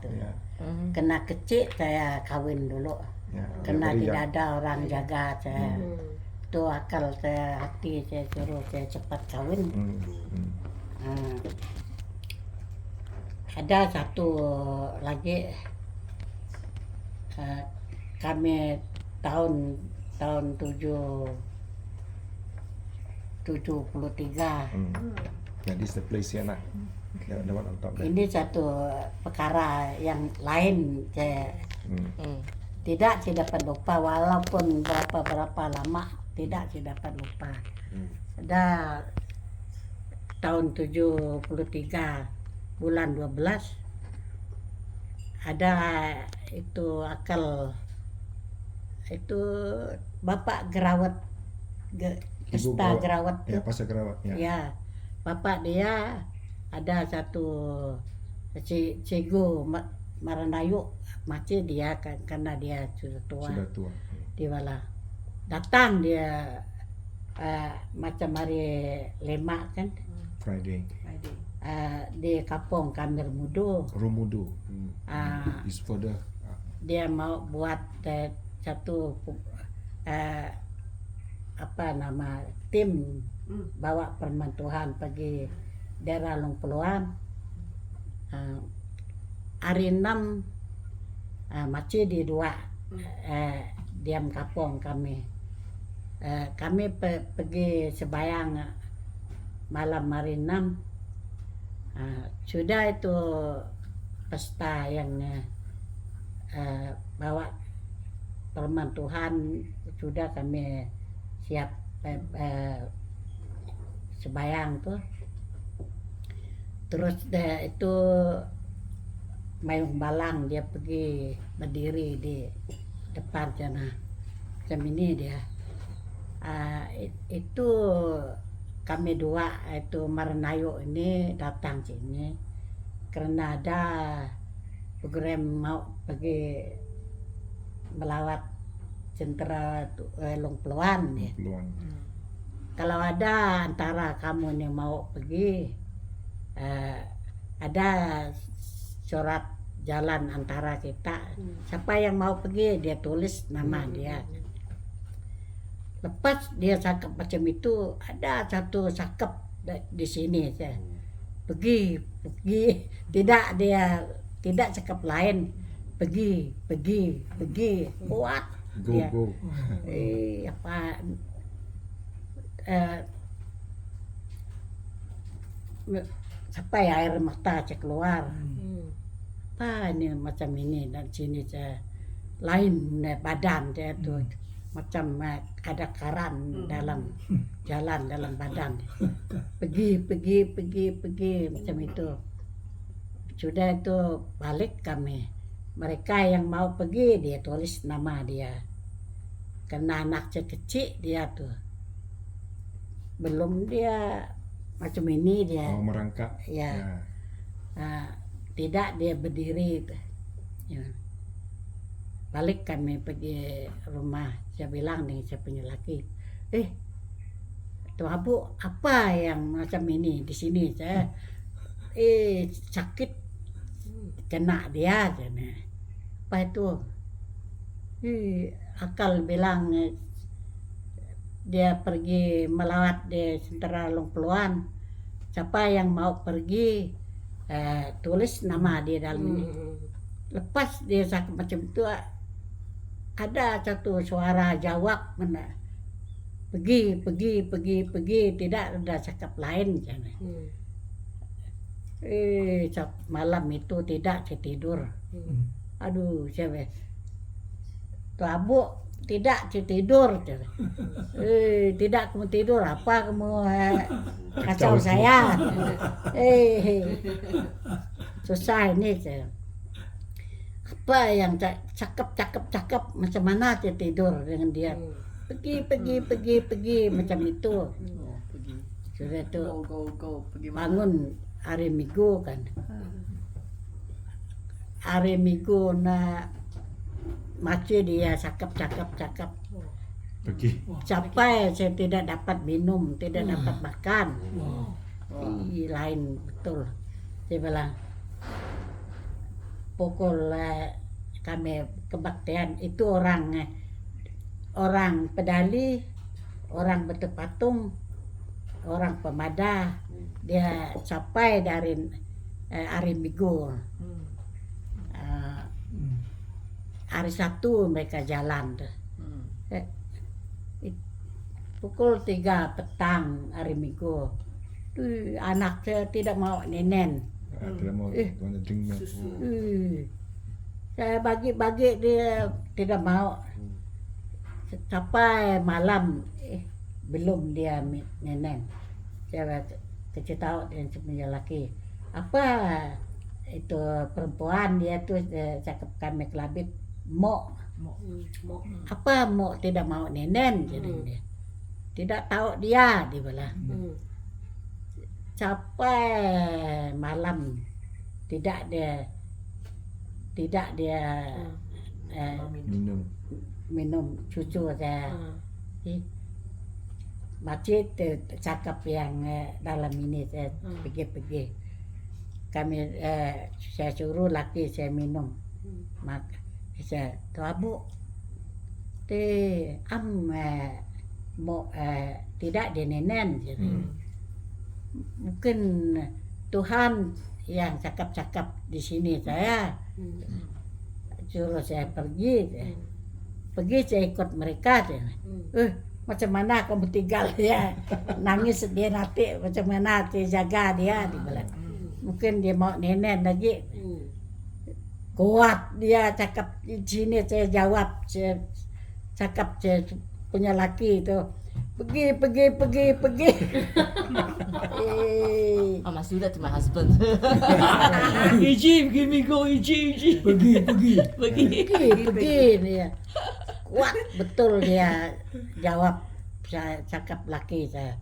tuh. Ya. Kena kecil saya kawin dulu. Ya, Kena berikan. tidak ada orang jaga saya. Itu akal saya, hati saya suruh saya cepat kawin. Ada satu lagi, kami tahun 73. Nah, this the place ya nak. The one on top there. Ini satu perkara yang lain saya tidak dapat lupa, walaupun berapa lama tidak dapat lupa. Ada tahun 73 bulan 12 ada itu akal itu bapak gerawat pesta gerawat ya, pesta gerawat ya. Bapak dia ada satu cikgu Maranayu, masih dia karena dia sudah tua. Dia malah datang dia macam hari 5 kan Friday. Di kampung kami Rumudu. Is further. Dia mau buat satu tim bawa firman Tuhan pergi daerah Longpeluan. Hari 6 masih di 2 diam kampung kami. Kami pergi sembahyang malam hari 6. Sudah itu pesta yang bawa firman Tuhan, sudah kami siap sembahyang tuh. Terus itu Mayung Balang dia pergi berdiri di depan sana. Macam ini dia. Itu kami 2 itu Maranayo ini datang sini karena ada program mau pergi melawat sentra Longpeluan ya. Kalau ada antara kamu nih mau pergi, ada surat jalan antara kita. Siapa yang mau pergi dia tulis nama dia. Lepas dia cakap macam itu, ada satu cakap di sini saya. Pergi, tidak cakap lain. Pergi, kuat. Go. Apa ya, air mata cek keluar. Apa ini macam ini dan sini saya lain badan saya tuh. Macam ada karan dalam jalan dalam badan. Pergi macam itu. Sudah itu balik kami. Mereka yang mau pergi dia tulis nama dia. Karena anak kecil dia tuh. Belum dia macam ini dia. Merangkak. Ya. Tidak dia berdiri. Ya. Balik kami pergi rumah. Saya bilang dengan saya punya laki, tuh Abu, apa yang macam ini di sini saya sakit kena dia jana. Apa itu? Akal bilang dia pergi melawat di sentra Longpeluan. Siapa yang mau pergi tulis nama dia dalam ini. Lepas dia sakit macam itu, ada satu suara jawab mana, pergi, tidak ada cakap lain. Malam itu tidak saya tidur. Aduh, saya tuh Abu tidak saya tidur. Tidak kamu tidur, apa kamu kacau saya? Susah ini saya. Apa yang cakap macam mana dia tidur dengan dia. Pergi macam itu. Sudah itu bangun hari Minggu kan. Hari Minggu masih dia cakap. Pergi. Sampai saya tidak dapat minum, tidak dapat makan. Lain betul. Saya bilang pukul kami kebaktian itu orang pedali, orang bentuk patung, orang pemada. Dia sampai dari hari Minggu. Hari Sabtu mereka jalan tuh. Pukul 3 petang hari Minggu. Anak saya tidak mau nenen. Tidak mau want to drink milk. Saya bagi-bagi dia tidak mau. Sampai malam belum dia nenen. Saya kasih tahu dengan punya laki. Apa itu perempuan dia tuh cakap kami kelabit mau. Apa mau tidak mau nenen jadi dia. Tidak tahu dia bilang. Sampai malam tidak dia minum cucu saya. Masjid cakap yang dalam ini saya pergi kami saya suruh laki saya minum maka saya tu abu mau tidak dinenen jadi mungkin Tuhan yang cakap-cakap di sini saya suruh saya pergi saya ikut mereka macam mana kamu tinggal ya nangis dia nanti macam mana jaga dia dibilang mungkin dia mau nenen lagi kuat dia cakap di sini saya jawab saya cakap saya punya laki itu pergi Mas do that to my husband. Iji, give me go, Iji. Pergi dia. Kuat betul dia jawab saya cakap laki saya.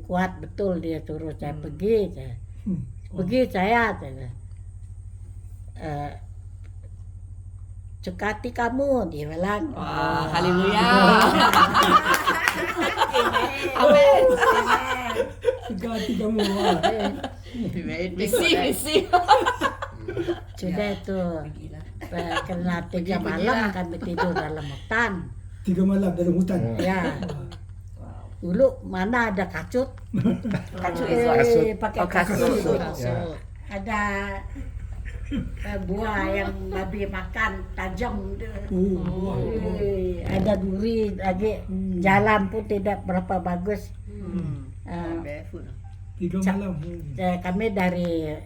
Kuat betul dia suruh saya pergi saya. Pergi saya. Cekati kamu dia bilang. Wah, haleluya. Amin. Cekati kamu. Receive. Sudah itu karena 3 malam kami tidur dalam hutan. 3 malam dalam hutan. Ya. Dulu mana ada kacut? Kacut pakai kasut. Ada buah yang babi makan tajam. Ada duri lagi. Jalan pun tidak berapa bagus. 3 malam. Kami dari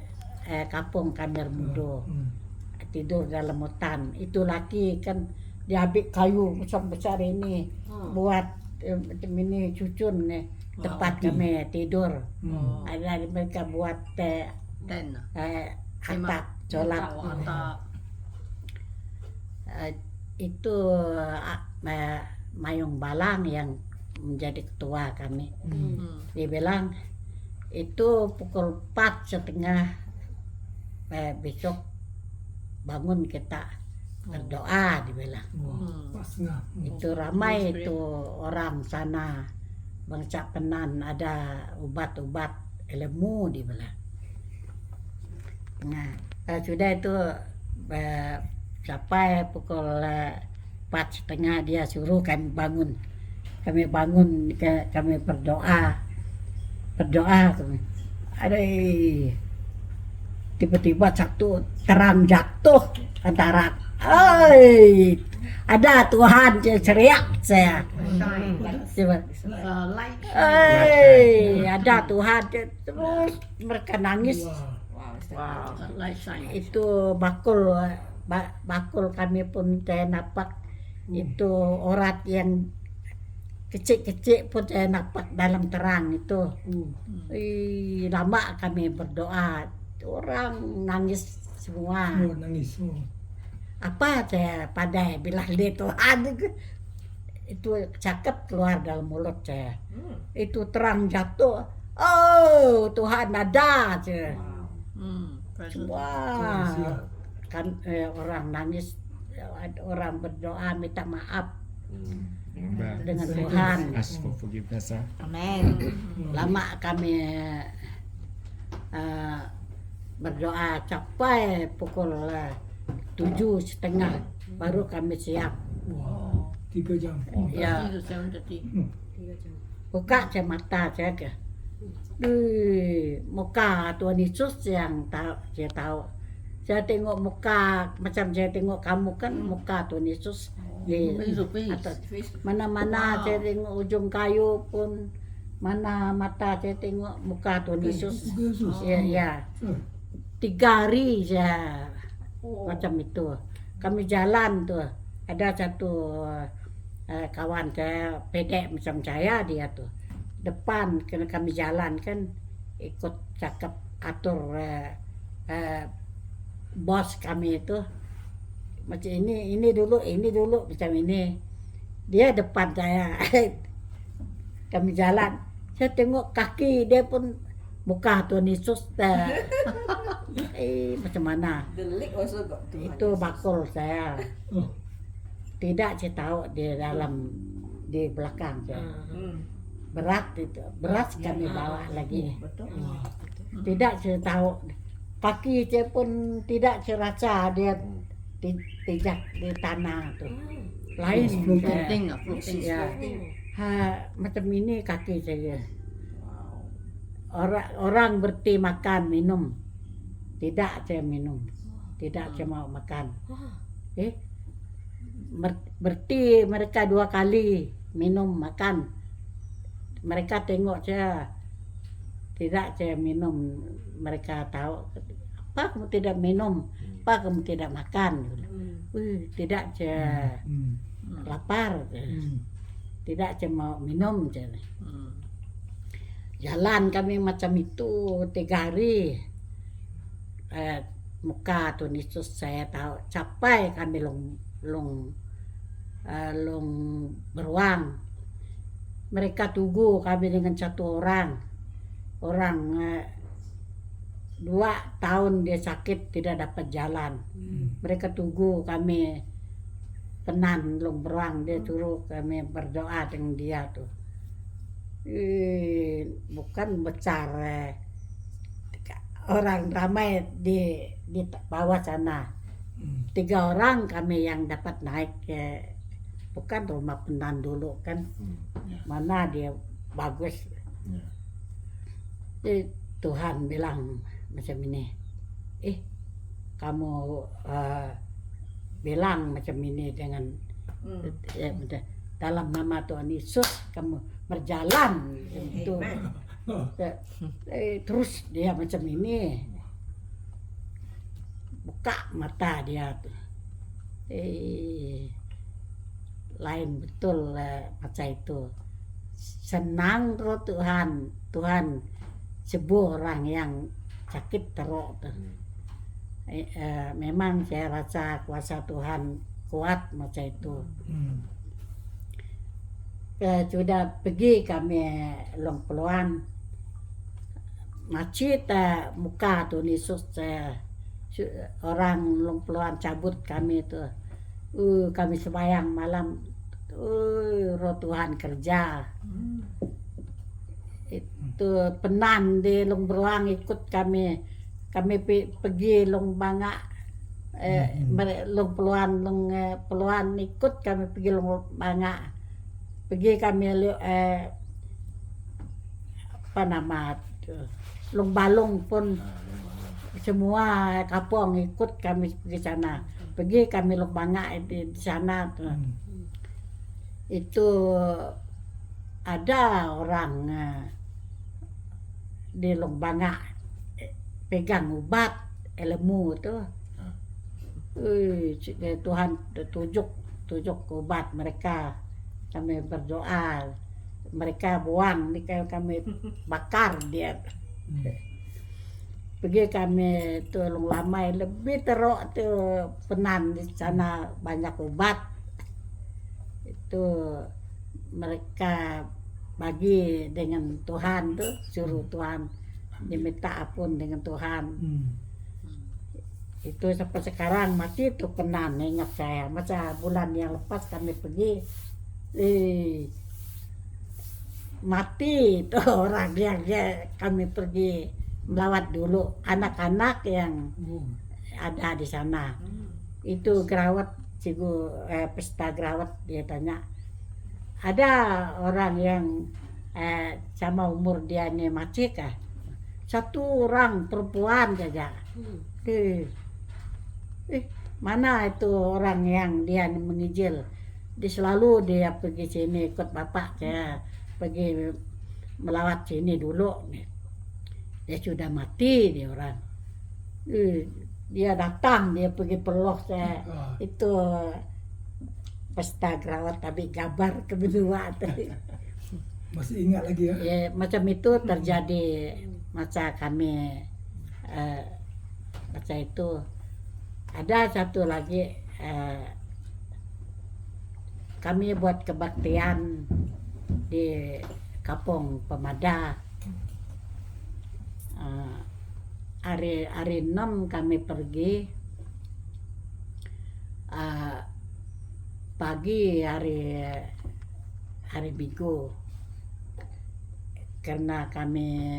kampung Kandar Mudo tidur dalam hutan. Itu laki kan diambil kayu besar-besar ini buat ini cucun tempat kami tidur. Ada mereka buat atap colat. Itu Mayung Balang yang menjadi ketua kami. Dia bilang itu pukul 4:30 besok bangun kita berdoa dibilang. Itu ramai itu orang sana bangsa Penan ada obat-obat ilmu dibilang. Nah sudah itu sampai pukul 4:30 dia suruh kami bangun. Kami berdoa kami. Tiba-tiba satu terang jatuh antara ada Tuhan teriak saya. Ada Tuhan terus mereka nangis. Itu bakul kami pun saya nampak itu orat yang kecil-kecil pun saya nampak dalam terang itu. Lama kami berdoa, orang nangis semua. Nangis. Apa saya pandai bilang dia Tuhan itu cakap keluar dalam mulut saya. Itu terang jatuh. Oh Tuhan ada saya. Wah, kan orang nangis, orang berdoa minta maaf dengan Tuhan. Ask for forgiveness. Amen. Lama kami berdoa capai pukul 7:30 baru kami siap. Wow, 3 jam. Ya, 7:30. buka je mata je ke. Muka Tuhan Yesus yang saya tahu. Saya tengok muka macam saya tengok kamu kan muka Tuhan Yesus di atas. Mana-mana saya tengok ujung kayu pun, mana mata saya tengok muka Tuhan Yesus. Yesus. Ya. 3 hari saja macam itu. Kami jalan tuh, ada satu kawan saya pedek macam saya dia tuh. Depan kena kami jalan kan ikut cakap atur bos kami itu macam ini dulu macam ini. Dia depan saya. Kami jalan. Saya tengok kaki dia pun muka Tuhan Yesus. Macam mana? The leg also got Itu bakul saya. Oh, Tidak saya tahu di belakang saya. Berat itu, berat kami bawa lagi. Betul. Tidak saya tahu. Kaki saya pun tidak saya rasa dia pijak di tanah tuh. Lain. Floating lah, floating. Ya. Macam ini kaki saya. Orang berhenti makan minum. Tidak saya minum. Tidak saya mau makan. Berhenti mereka 2 kali minum makan. Mereka tengok saya. Tidak saya minum. Mereka tahu. Apa kamu tidak minum? Apa kamu tidak makan? Tidak saya lapar. Tidak saya mau minum. Jalan kami macam itu 3 hari. Muka Tuhan Yesus saya tahu. Capai kami long beruang. Mereka tunggu kami dengan 1 orang. 2 tahun dia sakit tidak dapat jalan. Mereka tunggu kami penan long beruang. Dia suruh kami berdoa dengan dia tuh. Bukan besar orang ramai di bawah sana. 3 orang kami yang dapat naik bukan rumah penan dulu kan. Mana dia bagus. Tuhan bilang macam ini. Kamu bilang macam ini dengan dalam nama Tuhan Yesus kamu berjalan itu. Terus dia macam ini. Buka mata dia tuh. Lain betul macam itu. Senang terus Tuhan sembuh orang yang sakit teruk tuh. Memang saya rasa kuasa Tuhan kuat macam itu. Sudah pergi kami long peluan. Macet muka Tuhan Yesus orang long peluan cabut kami itu. Kami sembahyang malam. Roh Tuhan kerja. Itu penan di long beruang ikut kami. Kami pergi long bangak. Long peluan ikut kami pergi long bangak. Pergi kami apa nama long balong pun semua kampung ikut kami pergi sana. Pergi kami long bangak di sana tuh. Itu ada orang di long bangak pegang obat ilmu tuh. Tuhan tunjuk obat mereka. Kami berdoa, mereka buang, kami bakar dia. Pergi kami tolong lamai lebih teruk tuh penan di sana banyak obat. Itu mereka bagi dengan Tuhan tuh, suruh Tuhan diminta ampun dengan Tuhan. Itu sampai sekarang masih tuh penan ingat saya. Masa bulan yang lepas kami pergi. Mati tuh orang yang kami pergi melawat dulu anak-anak yang ada di sana. Itu Grawat, pesta Grawat, dia tanya, ada orang yang sama umur dia nih Macik kah? Satu orang perempuan saja. Mana itu orang yang dia mengijil? Dia selalu dia pergi sini ikut bapak, saya pergi melawat sini dulu. Dia sudah mati dia orang. Dia datang, dia pergi peluk saya. Itu pesta Grawat tapi gambar kedua. Masih ingat lagi ya? Ya, macam itu terjadi masa kami masa itu. Ada satu lagi kami buat kebaktian di Kampung Pemada. Hari 6 kami pergi, pagi hari Minggu, karena kami